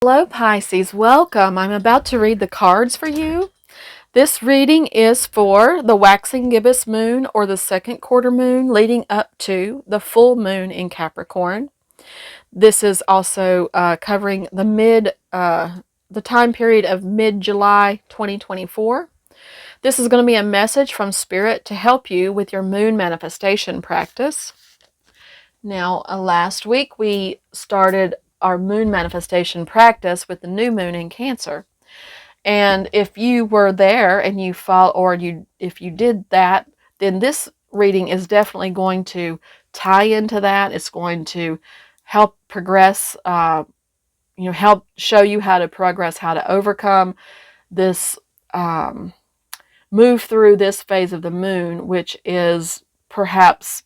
Hello Pisces, welcome. I'm about to read the cards for you. This reading is for the waxing gibbous moon or the second quarter moon leading up to the full moon in Capricorn. This is also covering the time period of mid-July 2024. This is going to be a message from Spirit to help you with your moon manifestation practice. Now, last week we started our moon manifestation practice with the new moon in Cancer. And if you were there and you follow, or if you did that, then this reading is definitely going to tie into that. It's going to help progress, help show you how to progress, how to overcome this, move through this phase of the moon, which is perhaps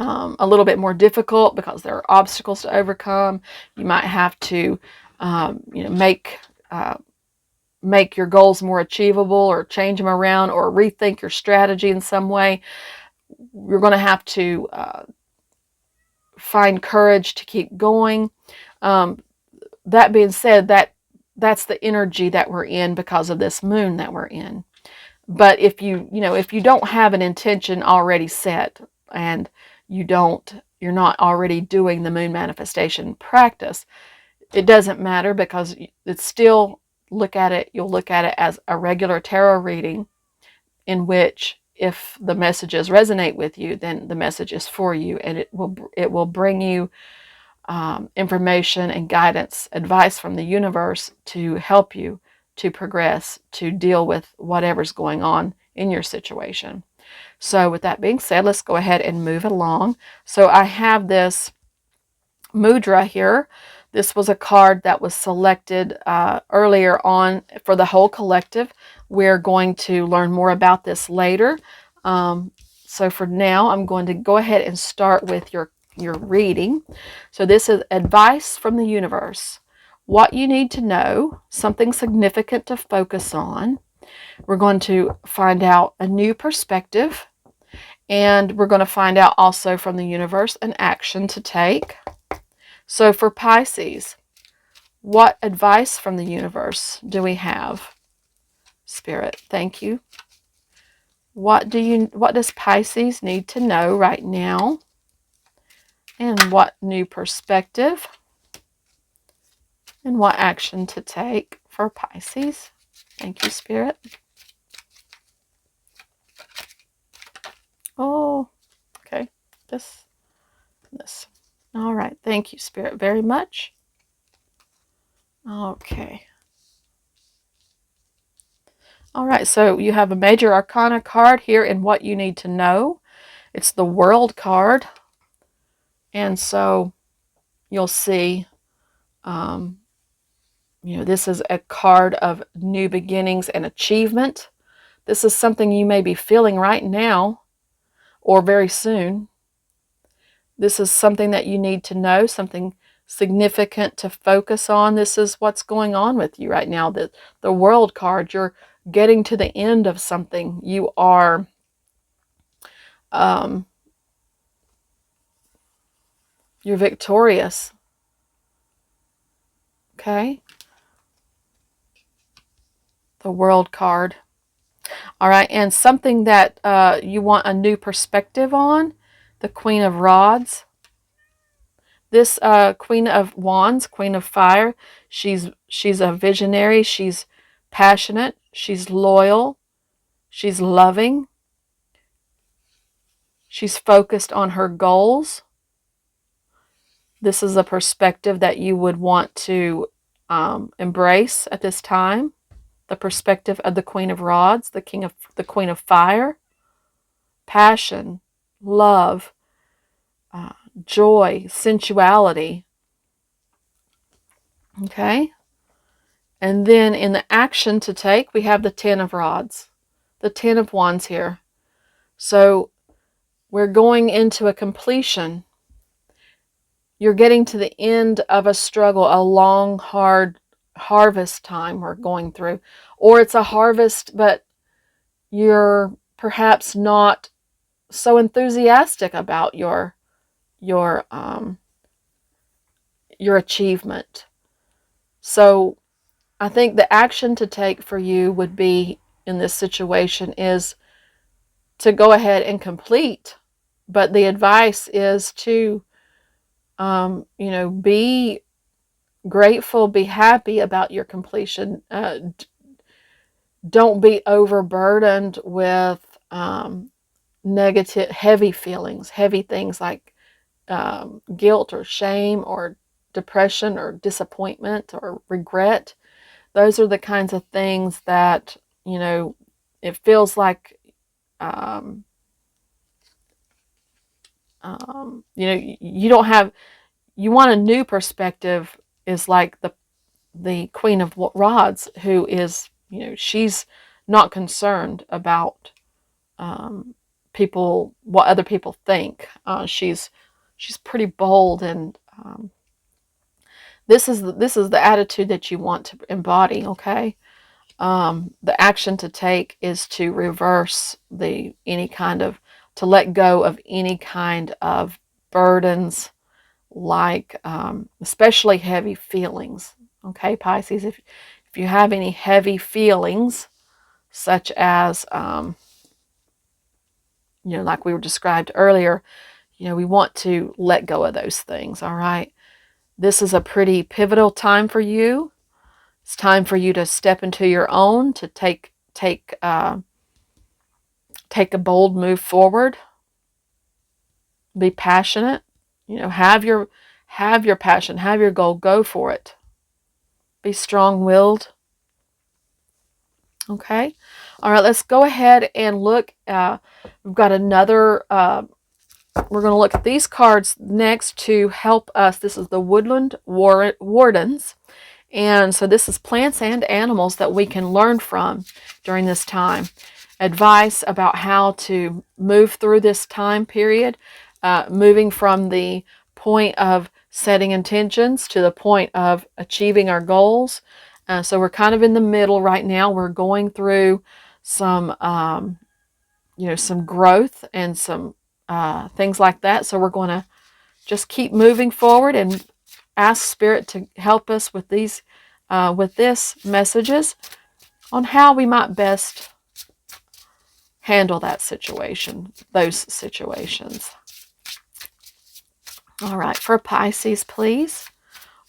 a little bit more difficult because there are obstacles to overcome. You might have to, make your goals more achievable, or change them around, or rethink your strategy in some way. You're going to have to find courage to keep going. That being said, that's the energy that we're in because of this moon that we're in. But if you don't have an intention already set, and you're not already doing the moon manifestation practice, it doesn't matter, because it's still, you'll look at it as a regular tarot reading, in which if the messages resonate with you, then the message is for you, and it will bring you information and guidance, advice from the universe to help you to progress, to deal with whatever's going on in your situation. So with that being said, let's go ahead and move along. So I have this mudra here. This was a card that was selected earlier on for the whole collective. We're going to learn more about this later. So for now, I'm going to go ahead and start with your reading. So this is advice from the universe. What you need to know, something significant to focus on. We're going to find out a new perspective, and we're going to find out also from the universe an action to take. So for Pisces, what advice from the universe do we have? Spirit, thank you. What does Pisces need to know right now? And what new perspective? And what action to take for Pisces? Thank you, Spirit. Oh, okay. This. All right. Thank you, Spirit, very much. Okay. All right. So you have a major arcana card here in what you need to know. It's the World card. And so you'll see, this is a card of new beginnings and achievement. This is something you may be feeling right now or very soon. This is something that you need to know, something significant to focus on. This is what's going on with you right now. The World card, you're getting to the end of something. You are you're victorious. Okay? The World card. All right, and something that you want a new perspective on, the Queen of Rods. This Queen of Wands, Queen of Fire, she's a visionary, she's passionate, she's loyal, she's loving, she's focused on her goals. This is a perspective that you would want to embrace at this time. The perspective of the Queen of Rods, the Queen of Fire, passion, love, joy, sensuality. Okay? And then in the action to take, we have the Ten of Rods, the Ten of Wands here. So we're going into a completion. You're getting to the end of a struggle, a long, hard harvest time we're going through. Or it's a harvest, but you're perhaps not so enthusiastic about your achievement. So I think the action to take for you would be, in this situation, is to go ahead and complete. But the advice is to, be grateful, be happy about your completion. Don't be overburdened with negative, heavy feelings, heavy things like guilt or shame or depression or disappointment or regret. Those are the kinds of things that, it feels like, you don't have, you want a new perspective, is like the Queen of Rods, who is, she's not concerned about people, what other people think. She's pretty bold, and this is the attitude that you want to embody. Okay, the action to take is to reverse to let go of any kind of burdens, like especially heavy feelings. Okay, Pisces, if you have any heavy feelings, such as like we were described earlier, we want to let go of those things. All right, this is a pretty pivotal time for you. It's time for you to step into your own, to take a bold move forward. Be passionate. Have your passion, have your goal, go for it. Be strong-willed. Okay. All right, let's go ahead and look. We've got another, we're going to look at these cards next to help us. This is the Woodland Wardens. And so this is plants and animals that we can learn from during this time. Advice about how to move through this time period, moving from the point of setting intentions to the point of achieving our goals. So we're kind of in the middle right now. We're going through some, some growth and some things like that. So we're going to just keep moving forward and ask Spirit to help us with these, with this messages on how we might best handle that situation, those situations. All right, for Pisces, please.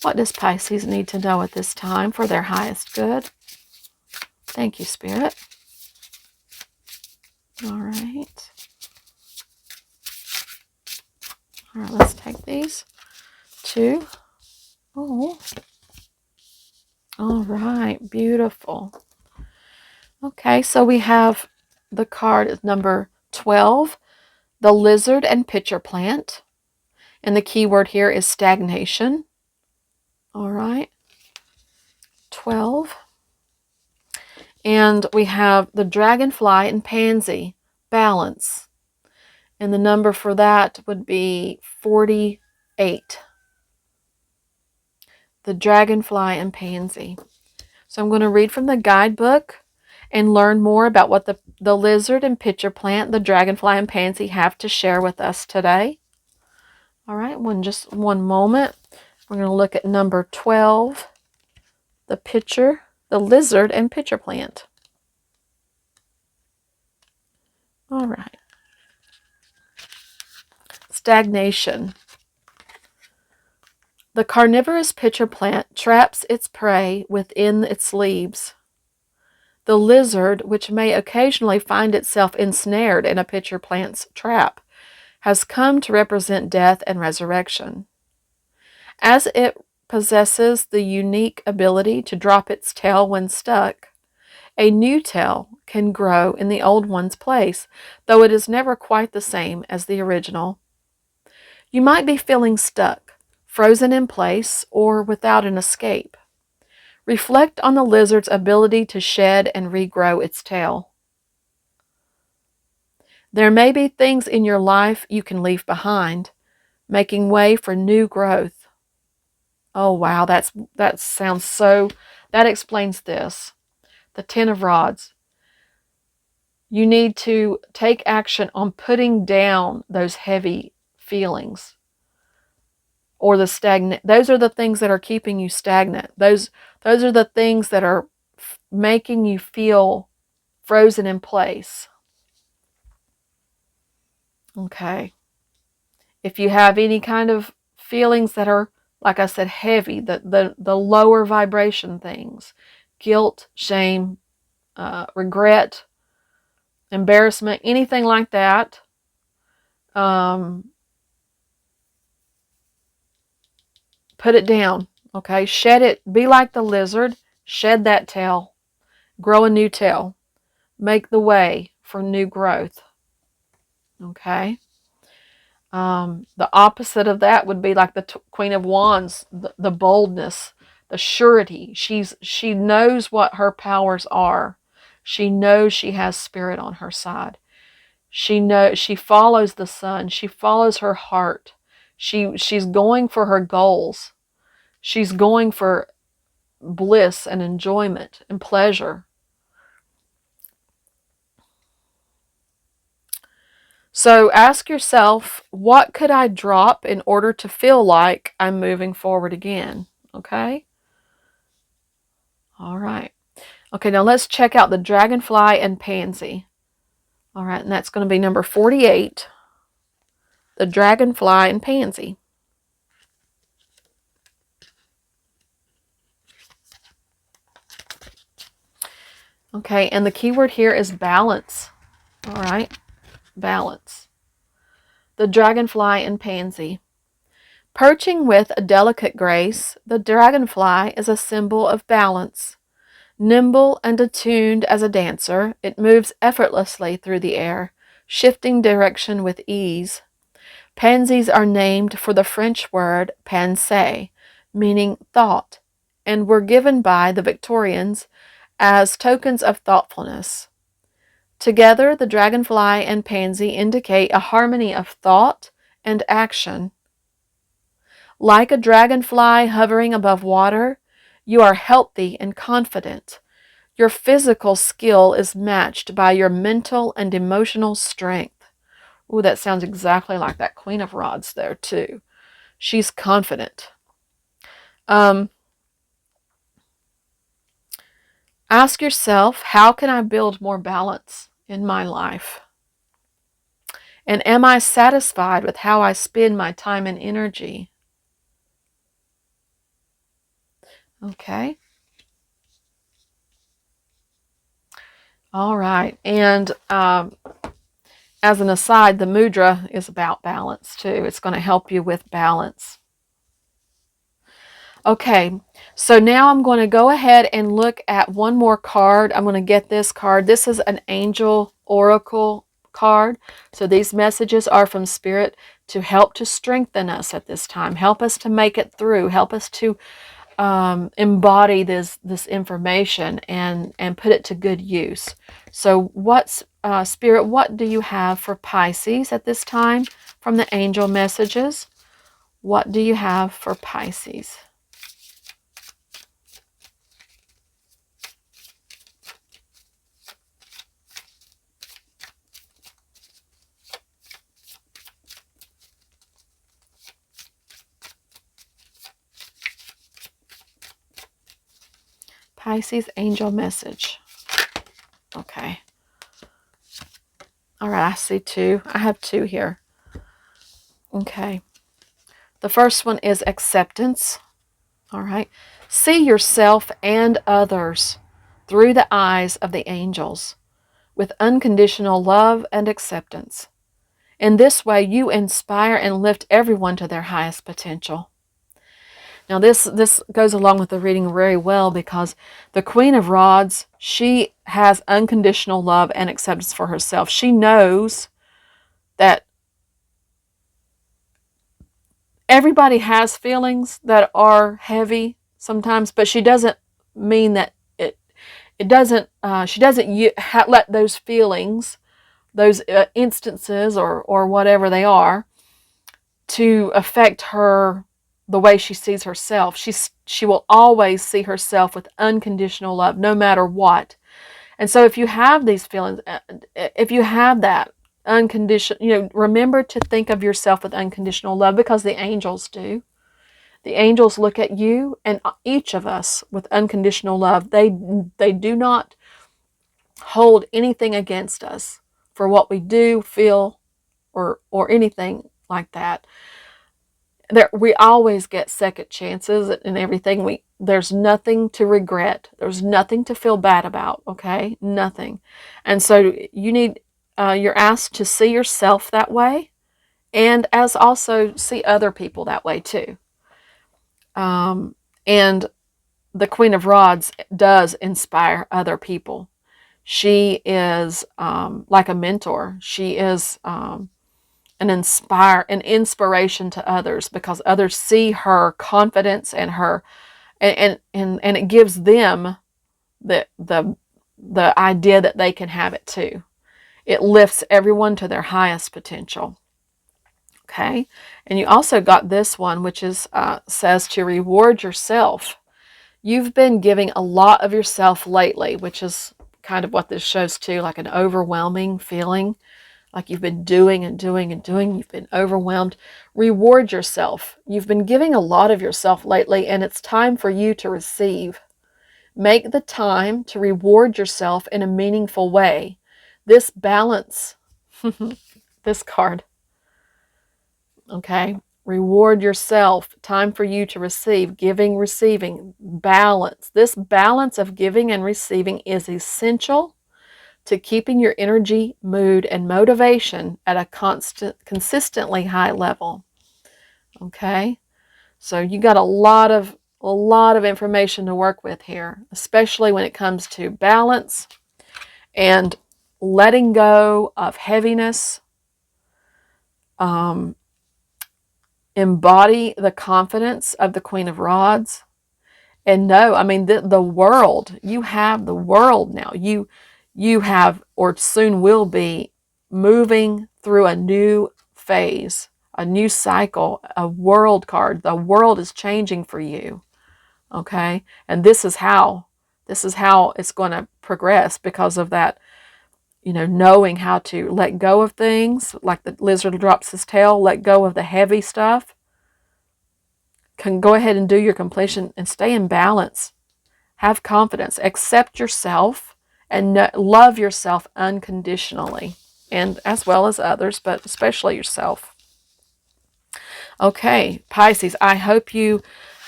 What does Pisces need to know at this time for their highest good? Thank you, Spirit. All right. All right, let's take these two. Oh. All right, beautiful. Okay, so we have the card is number 12, the lizard and pitcher plant. And the key word here is stagnation. All right. 12. And we have the dragonfly and pansy, balance. And the number for that would be 48. The dragonfly and pansy. So I'm going to read from the guidebook and learn more about what the lizard and pitcher plant, the dragonfly and pansy have to share with us today. All right, just one moment. We're going to look at number 12, the lizard and pitcher plant. All right. Stagnation. The carnivorous pitcher plant traps its prey within its leaves. The lizard, which may occasionally find itself ensnared in a pitcher plant's trap, has come to represent death and resurrection. As it possesses the unique ability to drop its tail when stuck, a new tail can grow in the old one's place, though it is never quite the same as the original. You might be feeling stuck, frozen in place, or without an escape. Reflect on the lizard's ability to shed and regrow its tail. There may be things in your life you can leave behind, making way for new growth. Oh wow, that explains this. The Ten of Rods. You need to take action on putting down those heavy feelings. or the stagnant. Those are the things that are keeping you stagnant. Those are the things that are making you feel frozen in place. Okay. If you have any kind of feelings that are, like I said, heavy, the lower vibration things, guilt, shame, regret, embarrassment, anything like that, put it down. Okay, shed it. Be like the lizard. Shed that tail. Grow a new tail. Make the way for new growth. Okay. The opposite of that would be like the Queen of Wands, the boldness, the surety. She knows what her powers are. She knows she has spirit on her side. She follows the sun. She follows her heart. She's going for her goals. She's going for bliss and enjoyment and pleasure. So ask yourself, what could I drop in order to feel like I'm moving forward again? Okay? All right. Okay, now let's check out the dragonfly and pansy. All right, and that's going to be number 48. The dragonfly and pansy. Okay, and the key word here is balance. All right, balance. The dragonfly and pansy. Perching with a delicate grace, the dragonfly is a symbol of balance. Nimble and attuned as a dancer, it moves effortlessly through the air, shifting direction with ease. Pansies are named for the French word pensée, meaning thought, and were given by the Victorians as tokens of thoughtfulness. Together, the dragonfly and pansy indicate a harmony of thought and action. Like a dragonfly hovering above water, you are healthy and confident. Your physical skill is matched by your mental and emotional strength. Ooh, that sounds exactly like that Queen of Rods there, too. She's confident. Ask yourself, how can I build more balance in my life? And am I satisfied with how I spend my time and energy? Okay. All right. And as an aside, the mudra is about balance too. It's going to help you with balance. Okay, so now I'm going to go ahead and look at one more card. I'm going to get this card. This is an angel oracle card. So these messages are from Spirit to help to strengthen us at this time. Help us to make it through. Help us to embody this information and put it to good use. So what's Spirit, what do you have for Pisces at this time from the angel messages? What do you have for Pisces? Pisces angel message. Okay. All right, I see two. I have two here. Okay. The first one is acceptance. All right. See yourself and others through the eyes of the angels with unconditional love and acceptance. In this way, you inspire and lift everyone to their highest potential. Now, this goes along with the reading very well because the Queen of Rods, she has unconditional love and acceptance for herself. She knows that everybody has feelings that are heavy sometimes, but she doesn't mean that it doesn't. She doesn't let those feelings, those instances, or whatever they are, to affect her. The way she sees herself. She will always see herself with unconditional love, no matter what. And so if you have these feelings, if you have that unconditional, remember to think of yourself with unconditional love because the angels do. The angels look at you and each of us with unconditional love. They do not hold anything against us for what we do, feel, or anything like that. We always get second chances and everything. There's nothing to regret. There's nothing to feel bad about. Okay, nothing. And so you're asked to see yourself that way, and as also see other people that way too. And the Queen of Rods does inspire other people. She is like a mentor. She is an inspiration to others, because others see her confidence and her and it gives them the idea that they can have it too. It lifts everyone to their highest potential. Okay, and you also got this one, which is says to reward yourself. You've been giving a lot of yourself lately, which is kind of what this shows too, like an overwhelming feeling, like you've been doing and doing and doing. You've been overwhelmed. Reward yourself. You've been giving a lot of yourself lately, and it's time for you to receive. Make the time to reward yourself in a meaningful way. This balance, this card, okay? Reward yourself. Time for you to receive. Giving, receiving. Balance. This balance of giving and receiving is essential to keeping your energy, mood, and motivation at a consistently high level. Okay? So you got a lot of information to work with here, especially when it comes to balance and letting go of heaviness. Embody the confidence of the Queen of Rods. And know, I mean, the world, you have the world now. You have, or soon will be, moving through a new phase, a new cycle, a world card. The world is changing for you. Okay? And this is how it's going to progress, because of that, knowing how to let go of things, like the lizard drops his tail, let go of the heavy stuff. Can go ahead and do your completion and stay in balance. Have confidence, accept yourself, and love yourself unconditionally, and as well as others, but especially yourself. Okay, Pisces, I hope you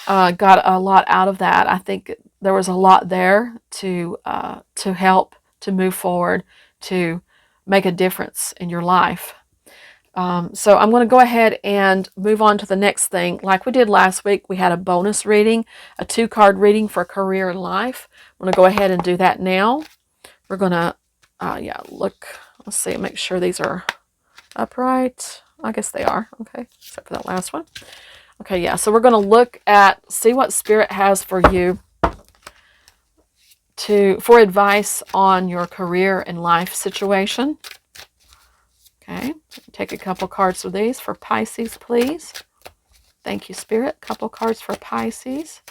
got a lot out of that. I think there was a lot there to help, to move forward, to make a difference in your life. So I'm going to go ahead and move on to the next thing. Like we did last week, we had a bonus reading, a 2-card reading for career and life. I'm going to go ahead and do that now. We're going to, look, let's see, make sure these are upright. I guess they are, okay, except for that last one. Okay, yeah, so we're going to see what Spirit has for you for advice on your career and life situation. Okay, take a couple cards of these for Pisces, please. Thank you, Spirit. Couple cards for Pisces,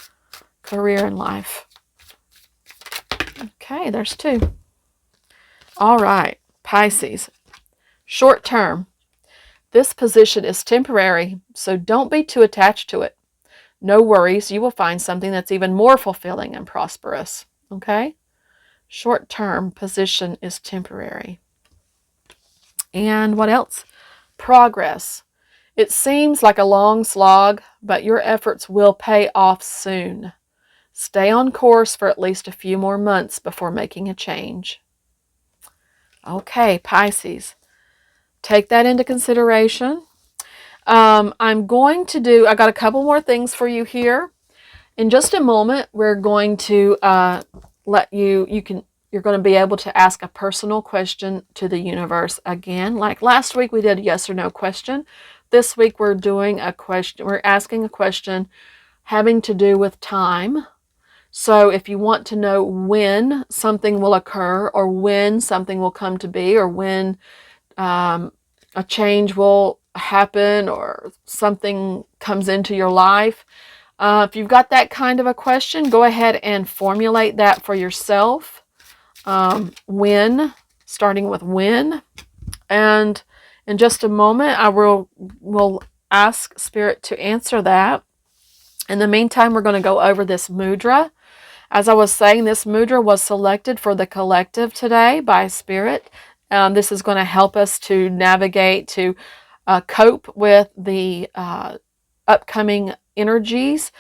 career and life. Okay, there's 2. All right, Pisces. Short term. This position is temporary, so don't be too attached to it. No worries, you will find something that's even more fulfilling and prosperous. Okay? Short term position is temporary. And what else? Progress. It seems like a long slog, but your efforts will pay off soon. Stay on course for at least a few more months before making a change. Okay, Pisces. Take that into consideration. I got a couple more things for you here. In just a moment, we're going to you're going to be able to ask a personal question to the universe again. Like last week, we did a yes or no question. This week, we're asking a question having to do with time. So if you want to know when something will occur, or when something will come to be, or when a change will happen, or something comes into your life, if you've got that kind of a question, go ahead and formulate that for yourself. When, starting with when. And in just a moment, I will ask Spirit to answer that. In the meantime, we're going to go over this mudra. As I was saying, this mudra was selected for the collective today by Spirit. This is going to help us to navigate, to cope with the upcoming energies.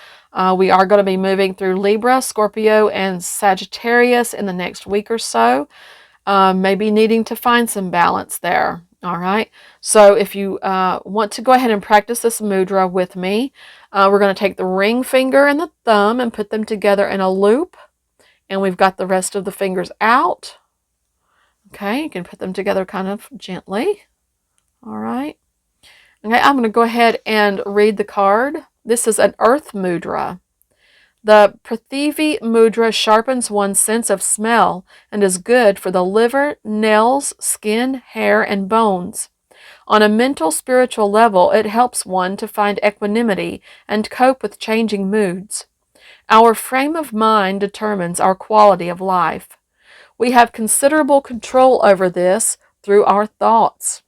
We are going to be moving through Libra, Scorpio, and Sagittarius in the next week or so. Maybe needing to find some balance there. All right. So if you want to go ahead and practice this mudra with me, we're going to take the ring finger and the thumb and put them together in a loop. And we've got the rest of the fingers out. Okay, you can put them together kind of gently. All right. Okay, I'm going to go ahead and read the card. This is an earth mudra. The Prithivi mudra sharpens one's sense of smell and is good for the liver, nails, skin, hair, and bones. On a mental, spiritual level, it helps one to find equanimity and cope with changing moods. Our frame of mind determines our quality of life. We have considerable control over this through our thoughts.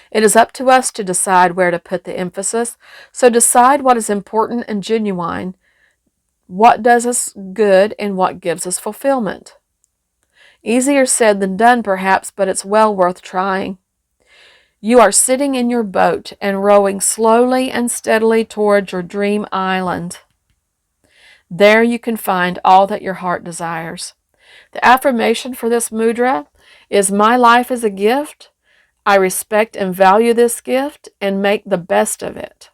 It is up to us to decide where to put the emphasis, so decide what is important and genuine, what does us good, and what gives us fulfillment. Easier said than done, perhaps, but it's well worth trying. You are sitting in your boat and rowing slowly and steadily towards your dream island. There you can find all that your heart desires. The affirmation for this mudra is, my life is a gift. I respect and value this gift and make the best of it.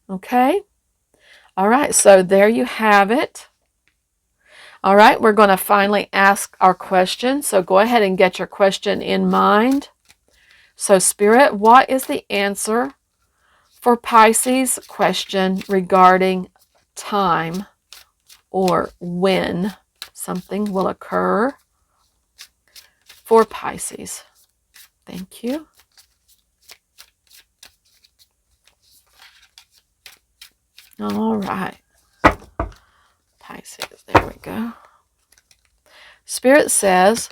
Okay? All right, so there you have it. All right, we're going to finally ask our question. So go ahead and get your question in mind. So Spirit, what is the answer for Pisces' question regarding time or when something will occur for Pisces? Thank you. All right. Pisces, there we go. Spirit says,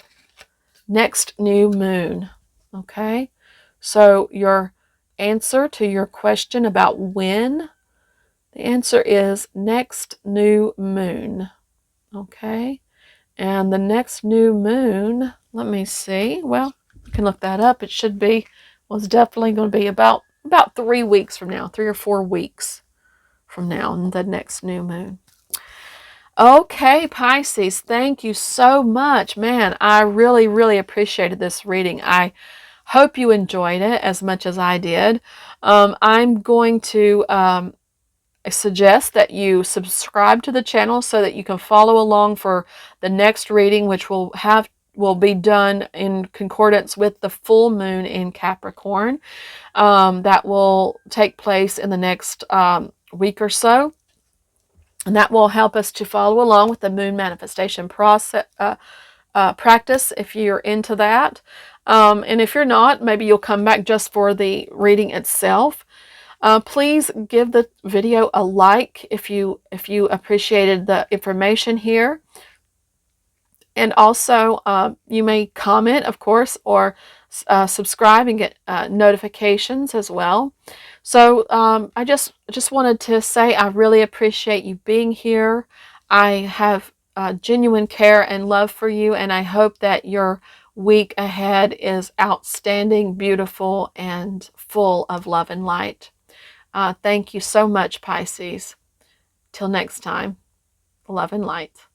next new moon. Okay? So your answer to your question about when, the answer is next new moon. Okay? And the next new moon, let me see. Well, you can look that up. It should be, well, it's definitely going to be about 3 weeks from now, 3 or 4 weeks from now, and the next new moon. Okay, Pisces, thank you so much. Man, I really, really appreciated this reading. I hope you enjoyed it as much as I did. I'm going to suggest that you subscribe to the channel so that you can follow along for the next reading, which will be done in concordance with the full moon in Capricorn. That will take place in the next week or so. And that will help us to follow along with the moon manifestation process, practice if you're into that. And if you're not, maybe you'll come back just for the reading itself. Please give the video a like if you appreciated the information here. And also, you may comment, of course, or subscribe and get notifications as well. So I just wanted to say I really appreciate you being here. I have genuine care and love for you, and I hope that your week ahead is outstanding, beautiful, and full of love and light. Thank you so much, Pisces. Till next time, love and light.